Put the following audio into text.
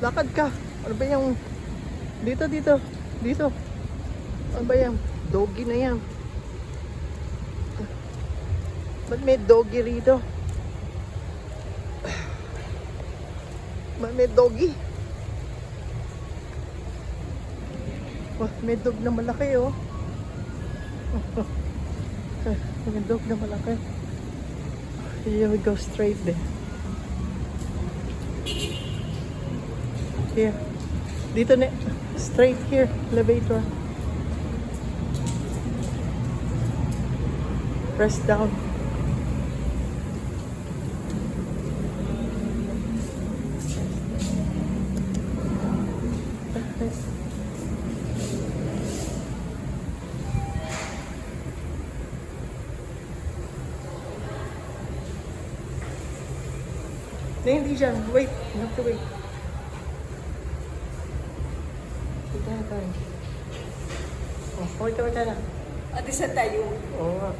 Lakad ka. Ano ba yung... Dito, dito. Dito. Ano ba yan? Doggy na yan. Ba't may doggy rito? Ba't may doggy? Oh, may dog na malaki oh. May dog na malaki. Here we go straight there. Here. Dito na. Straight here. Elevator. Press down. Hindi dyan. Wait. You have to wait. Dito na tayo. Oh, wait na. At isa tayo. Oo nga.